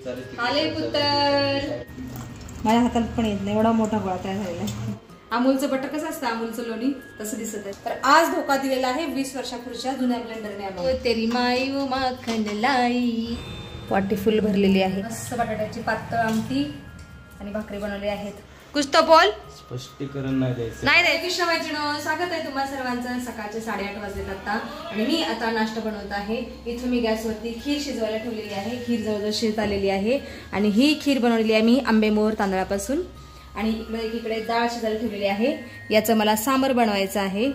आले पुत्र. माझ्या हातात पण येत नाही, एवढा मोठा गोळा तयार झालेला आहे. अमूलचं बटर कसं असतं, अमूलचं लोणी तसं दिसत आहे. तर आज धोका दिलेला आहे 20 वर्षापूर्वीच्या जुन्या ब्लेंडरने. तेरी माई व माखन लाई. वाटी फुल भरलेली आहे. मस्त बटाट्याची पातळ आमटी आणि भाकरी बनवली आहेत. कुछ तो बोल. स्पष्टीकरण नाही द्यायचं. नाही नाही. कृष्ण मैत्रिणींनो, स्वागत आहे तुम्हा सर्वांचं. सकाळचे 8:30 वाजलेत आता आणि मी आता नाश्ता बनवत आहे. इथून मी गॅसवरती खीर शिजवायला ठेवलेली आहे. खीर जवळजवळ शिजत आलेली आहे आणि ही खीर बनवलेली आहे मी आंबेमोहर तांदळापासून. आणि इकडे डाळ शिजायला ठेवलेली आहे. याचं मला सांबर बनवायचं आहे.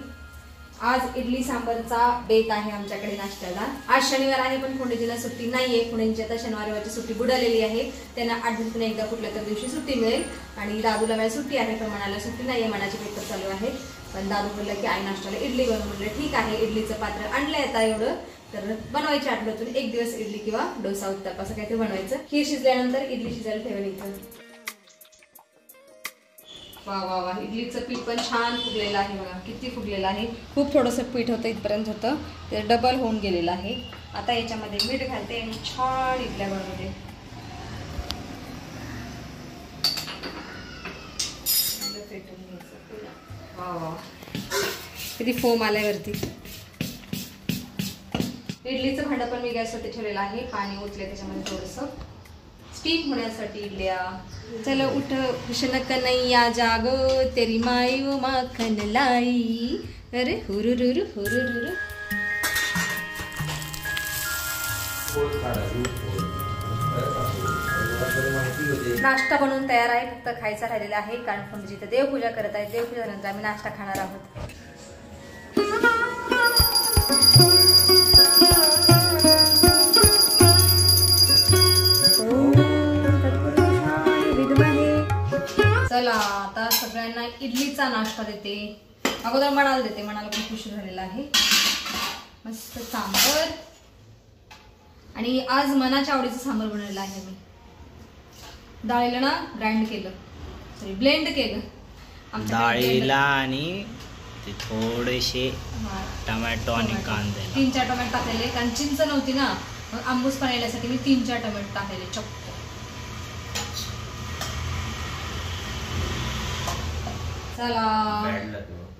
आज इडली सांबरचा बेत आहे आमच्याकडे नाश्त्याला. आज शनिवार आहे पण पुणेजीला सुट्टी नाहीये. पुणेची आता शनिवारची सुट्टी बुडालेली आहे. त्यांना 8 दिवसांनी एकदा कुठल्या तर दिवशी सुट्टी मिळेल. आणि दादूला वेळ सुट्टी आहे पण मनाला सुट्टी नाहीये, मनाचे पेपर चालू आहे. पण दादू बोलला की आई नाश्त्याला इडली बनवून. म्हणलं ठीक आहे, इडलीचं पात्र आणलंय आता एवढं तर बनवायची आठवड्यातून एक दिवस इडली किंवा डोसा उत्तप्पा असं काहीतरी बनवायचं. खीर शिजल्यानंतर इडली शिजायला ठेवून इथं. वा वा वा, इडलीचं पीठ पण छान फुगलेलं आहे बघा, किती फुगलेलं आहे. खूप थोडंसं पीठ होतं, इथपर्यंत होतं, ते डबल होऊन गेलेलं आहे. आता याच्यामध्ये मीठ घालते आणि छान इडल्या बनवते. वा वा, किती फोम आल्यावरती. इडलीचं भांडं पण मी गॅसवरती ठेवलेलं आहे. पाणी ओतले त्याच्यामध्ये थोडंसं स्टीम होण्यासाठी इडल्या. चलो उठ कृष्ण कन्हैया जाग, तेरी माई व माखन लाई. अरे हुरुरुरु हुरुरुरु. नाश्ता बनवून तयार आहे, फक्त खायचा राहिलेला आहे. कारण पुंडजी तर देवपूजा करत आहे. देवपूजा नंतर आम्ही नाश्ता खाणार आहोत. चला आता सगळ्यांना इडलीचा नाश्ता देते. अगोदर मनाला देते, मनाला खूप उशीर झालेला आहे. मस्त सांबर. आणि आज मनाच्या आवडीचं सांबर बनवलेलं आहे मी. डाळीला ना ग्राइंड केलं, सॉरी ब्लेंड केलं. डाळीला आणि ते थोडेसे टोमॅटो आणि कांदे, 3-4 टोमॅटो टाकलेले. कारण चिंच नव्हती ना, मग आंबूस पण येण्यासाठी मी 3-4 टोमॅटो टाकलेले चक्क. चला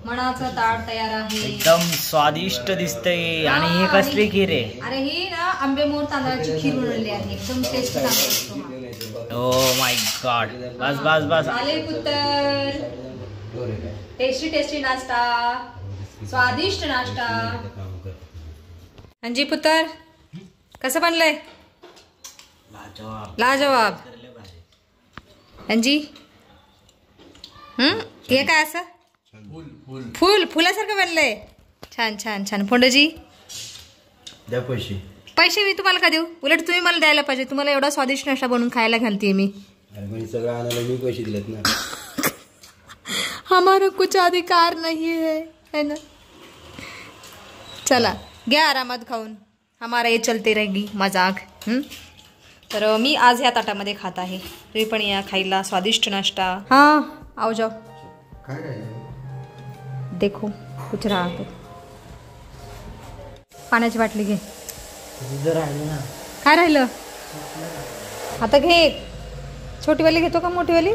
मनाचं ताट तयार आहे. एकदम स्वादिष्ट दिसतंय. आणि ही कसली खीर आहे? अरे ही ना आंबेमोहर तांदळाची खीर बनवलेली आहे. एकदम टेस्ट लागतो. Oh my god. बस बस बस. आले पुत्र, टेस्टी टेस्टी नाश्ता, स्वादिष्ट नाश्ता. अंजी पुत्र, कसं बनलंय? लाजवाब. अंजी हे काय असं फुल फुलासारखं बनलंय. छान छान छान. फोंडजी द्या पैसे. पैसे मी तुम्हाला का देऊ? उलट तुम्ही मला द्यायला पाहिजे. तुम्हाला एवढा स्वादिष्ट नाश्ता बनवून खायला घालते मी. सगळं आणायला मी पैसे दिलेत ना. हमारा कुछ अधिकार नहीं है ना. चला घ्या आरामात खाऊन, हमारा ये चलते रहेगी मजाक. तर मी आज ह्या ताटामध्ये खात आहे. तुम्ही पण या खायला स्वादिष्ट नाश्ता. हाँ आओ जाओ. देखो कुछ रहा तो. पाण्याची बाटली घे. काय राहिलं आता? घे. छोटीवाली घेतो का मोठीवाली?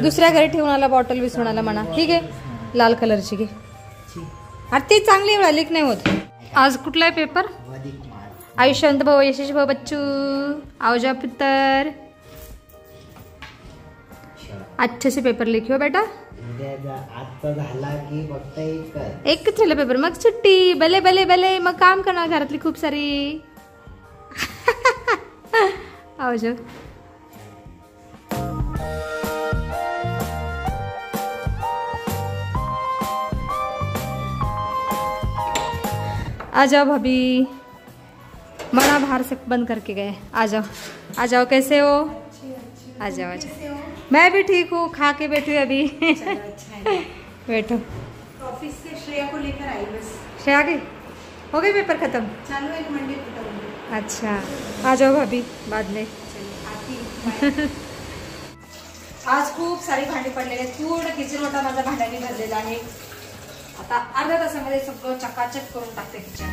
दुसऱ्या घरी ठेवून आला, बॉटल विसरून आला म्हणा. ठीक आहे, लाल कलरची घे. अरे ती चांगली वेळा लीक नाही होत. आज कुठला आहे पेपर? आयुष्यवंत भाऊ, यशस्वी भाऊ, बच्चू. आओ जा पुत्र, अच्छे से पेपर लिखियो बेटा. एक झालं पेपर मग सुट्टी. भले भले भले मग काम करणार घरातली खूप सारी. आओ जा. आ जाओ भाभी, मना बाहर से बंद करके गए. आ जाओ आ जाओ. कैसे हो? आ जाओ आ जाओ. मैं भी ठीक हूँ, खा के बैठी अभी. बैठो. ऑफिस से श्रेया को लेकर आई बस. श्रेया गई? हो गई पेपर खत्म? चालू है, 1 मंडे खत्म. अच्छा आ जाओ भाभी बाद में. आज खूप सारी भांडी पडलेली आहेत. पूर्ण किचन वाटा माझा भांड्याने भरलेला आहे. आता अर्ध्या तासामध्ये सगळं चकाचक करून टाकते किचन.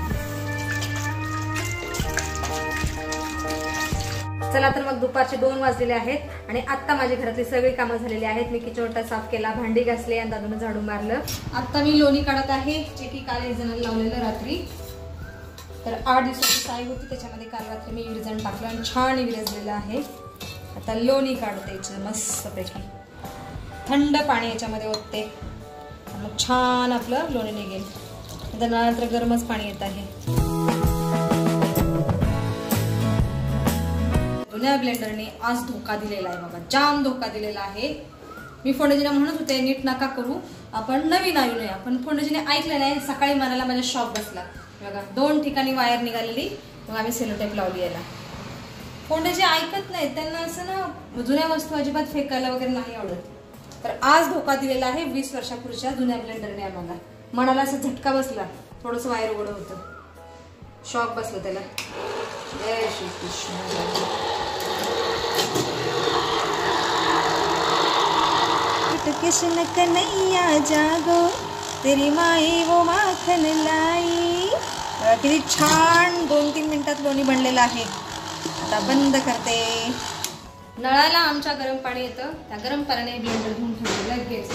चला तर मग दुपारचे 2 वाजलेले आहेत आणि आता माझ्या घरातली सगळी कामं झालेली आहेत. मी किचन ओटा साफ केला, भांडी घासले आणि दादून झाडू मारलं. आता मी लोणी काढत आहे, जे की काल एक जणांना लावलेलं रात्री. तर 8 दिवसाची साई होती, त्याच्यामध्ये काल रात्री मी विरजण टाकलं आणि छान विरजलेलं आहे. आता लोणी काढते याचं मस्तपैकी, थंड पाणी याच्यामध्ये ओतते, मग छान आपलं लोणी निघेल. नंतर गरमच पाणी येत आहे. जुन्या ब्लेंडरने आज धोका दिलेला आहे बाबा, जाम धोका दिलेला आहे. मी फोंडजीला म्हणत होते नीट नका करू, आपण नवीन आणूया, पण फोंडजीने ऐकलं नाही. सकाळी मनाला माझ्या शॉक बसला बघा, 2 ठिकाणी वायर निघालेली, मग आम्ही सेलोटेप लावली याला. फोंडजी ऐकत नाही, त्यांना असं ना जुन्या वस्तू अजिबात फेकायला वगैरे नाही आवडत. तर आज धोका दिलेला आहे 20 वर्षापूर्वीच्या जुन्या ब्लेंडरने आम्हाला. मनाला असं झटका बसला, थोडंसं वायर उघड होतं, शॉक बसलं त्याला. जय श्री कृष्ण. कृष्ण कन्हैया जागो तेरी माई वो माखन लाई. किती छान 2-3 मिनिटात लोणी बनलेलं आहे. आता बंद करते. नळाला आमच्या गरम पाणी येतं, त्या गरम पाण्याने ब्लेंडर धुवून ठेवलेलं लगेच.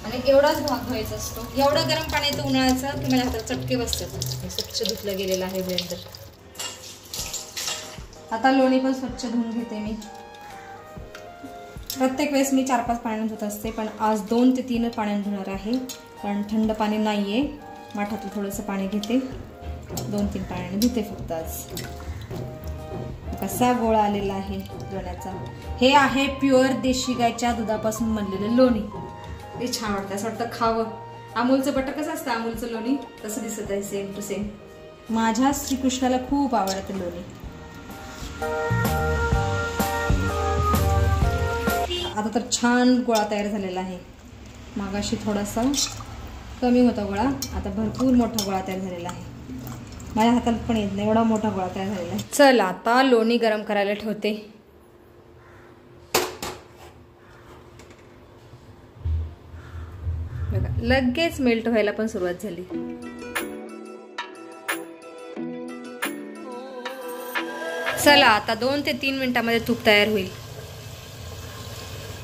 आणि एवढाच भाग धुवायचा असतो. एवढं गरम पाणी येतं उन्हाळ्याचं की माझ्या हातात चटके बसतात. स्वच्छ धुतलं गेलेलं आहे ब्लेंडर. आता लोणी पण स्वच्छ धुवून घेते मी. प्रत्येक वेळेस मी 4-5 पाण्याने धुत असते, पण आज 2 ते 3 पाण्याने धुणार आहे, कारण थंड पाणी नाही आहे. माठातलं थोडंसं पाणी घेते, 2-3 पाण्याने धुते फक्त आज. कसा गोळा आलेला आहे लोण्याचा. हे आहे प्युअर देशी गायच्या दुधापासून बनलेलं लोणी. ते छान वाटतं, असं वाटतं खावं. अमूलचं बटर कसं असतं, अमूलचं लोणी तसं दिसत आहे, सेम टू सेम. माझ्या श्रीकृष्णाला खूप आवडतं लोणी. आता तर छान गोळा तयार झालेला आहे. मागाशी थोडासा कमी होता गोळा, आता भरपूर मोठा गोळा तयार झालेला आहे. माझ्या हातात पण येत नाही एवढा मोठा गोळा तयार झालेला आहे. चला आता लोणी गरम करायला ठेवते. बघा लगेच मेल्ट व्हायला पण सुरुवात झाली. चला आता 2 ते 3 मिनिटांमध्ये तूप तयार होईल.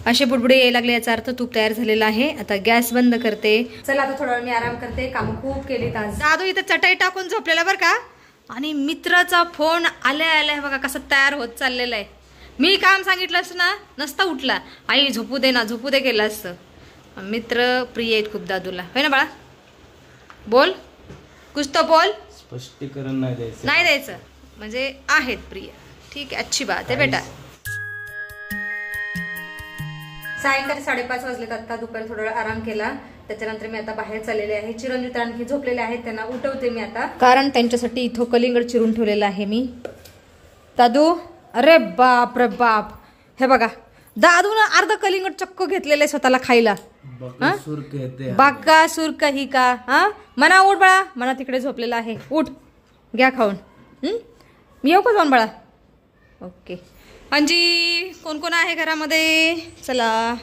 असे बुडबुडे यायला लागले, याचा अर्थ तूप तयार झालेला आहे. आता गॅस बंद करते. चला आता थोडा वेळ मी आराम करते, काम खूप केली. दादू इथं चटई टाकून झोपलेला बरं का, आणि मित्राचा फोन आल्या बघा कसं तयार होत चाललेला आहे. मी काम सांगितलं असतं ना, नसता उठला. आई झोपू दे ना, झोपू दे केलं असतं. मित्र प्रिय आहेत खूप दादूला, होय ना बाळा? बोल कुछ तो बोल. स्पष्टीकरण नाही द्यायचं म्हणजे आहेत प्रिय. ठीक आहे, अच्छी बात आहे बेटा. सायंकाळी 5:30 वाजलेत. आता दुपारी थोडा वेळ आराम केला, त्याच्यानंतर मी आता बाहेर चाललेले आहे. चिरंजीव तर आणखी झोपलेले आहेत, त्यांना उठवते मी आता, कारण त्यांच्यासाठी इथं कलिंगड चिरून ठेवलेलं आहे मी. दादू, अरे बाप रे बाप, हे बघा दादू ना अर्ध कलिंगड चक्क घेतलेलं आहे स्वतःला खायला. बाकासूर काही का हा म्हणा. उठ बाळा, म्हणा तिकडे झोपलेला आहे, उठ घ्या खाऊन. मी येऊ का जाऊन बाळा? ओके. अंजी कोण कोण आहे घरामध्ये? चला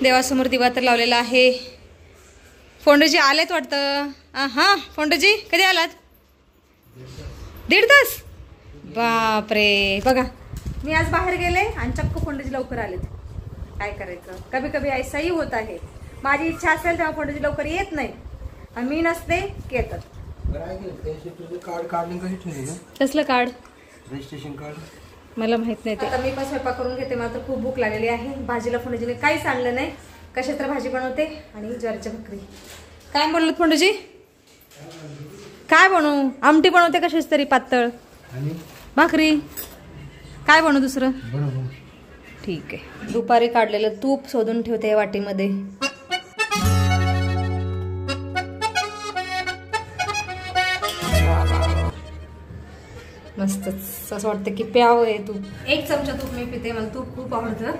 देवासमोर दिवा तर लावलेला आहे. फोंडजी आलेत वाटतं. हां फोंडजी कधी आलात? 1.5 तास. बापरे, बघा मी आज बाहेर गेले आणि चक्क फोंडजी लवकर आलेत. काय करायचं, कभी कभी ऐसाही होत आहे. माझी इच्छा असेल तेव्हा फोंडजी लवकर येत नाही, आणि मी नसते की येतात. कसलं कार्ड? Registration card. मला माहित नाही ते. आता मी पण स्वयंपाक करून घेते, मला तर खूप भूक लागलेली आहे. भाजीला फोंडजीने काहीच आणलं नाही. कशा तर भाजी बनवते आणि ज्वारीची भाकरी. काय बोललो फोंडजी? काय बनवू? आमटी बनवते कशीच तरी पातळ, भाकरी. काय बनवू दुसरं? ठीक आहे. दुपारी काढलेलं तूप शोधून ठेवते वाटीमध्ये. मस्तच, असं वाटतं की प्यावं आहे तूप. 1 चमचा तूप मी पिते, मला तूप खूप आवडतं.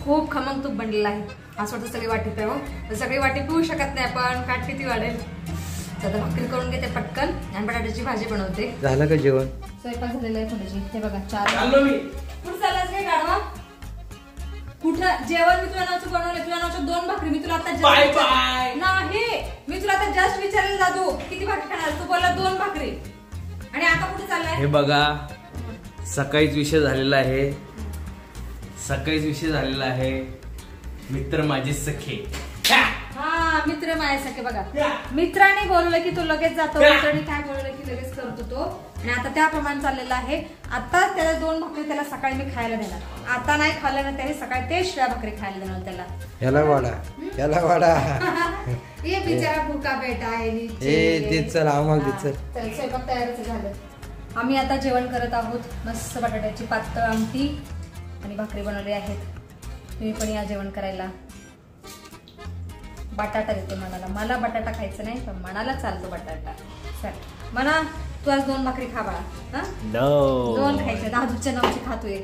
खूप खमंग तूप बनलेलं आहे. असं वाटतं सगळी वाटी प्यावं. सगळी वाटी पिऊ शकत नाही आपण, काट किती वाढेल. आता भाकरी करून घेते पटकन आणि बटाट्याची भाजी बनवते. झालं का जेवण? स्वयंपाक झालेला आहे फोंडजी. हे बघा 4. कुठं चाललास काय गाडवा? कुठं जेवण? मी तुला नावचं बनवलं, तुला नावचं 2 भाकरी. मी तुला आता नाही, मी तुला आता जस्ट विचारलं दादू किती भाकरी खाणार, तू बोलला 2 भाकरी. आणि आणि आता कुठे चाललाय? हे बघा सकाळीच विषय झालेला आहे. मित्र माझे सखे. हा मित्र माझ्यासारखे बघा. मित्राने बोलवलं की तो लगेच जातो, मित्राने काय बोलवलं की लगेच करतो तो. आणि आता त्याप्रमाणे चाललेलं आहे. आता त्याला 2 भाकरी त्याला सकाळी मी खायला देणार. आता नाही खाल्लं ना त्याने सकाळी ते शिळ्या भाकरी खायला देणार त्याला. याला वाडा ये बिचारा भुका बेटा आहे. ते चल आम्हाला चल. स्वयंपाक तयारच झालं. आम्ही आता जेवण करत आहोत. मस्त बटाट्याची पातळ आमटी आणि भाकरी बनवली आहेत. तुम्ही पण या जेवण करायला. बटाटा देते मनाला. मला बटाटा खायचं नाही पण मनाला चालतो बटाटा. चल मना तू आज 2 भाकरी खा बाळा. 2 खायचे. दादूच्या नावाची खातोय.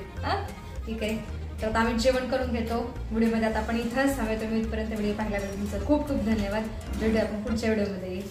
ठीक आहे. तर आता आम्ही जेवण करून घेतो. व्हिडिओमध्ये आता आपण इथंच थांबतो. मी इथपर्यंत व्हिडिओ पाहिल्याबद्दल तुमचं खूप खूप धन्यवाद. भेटूया आपण पुढच्या व्हिडिओमध्ये.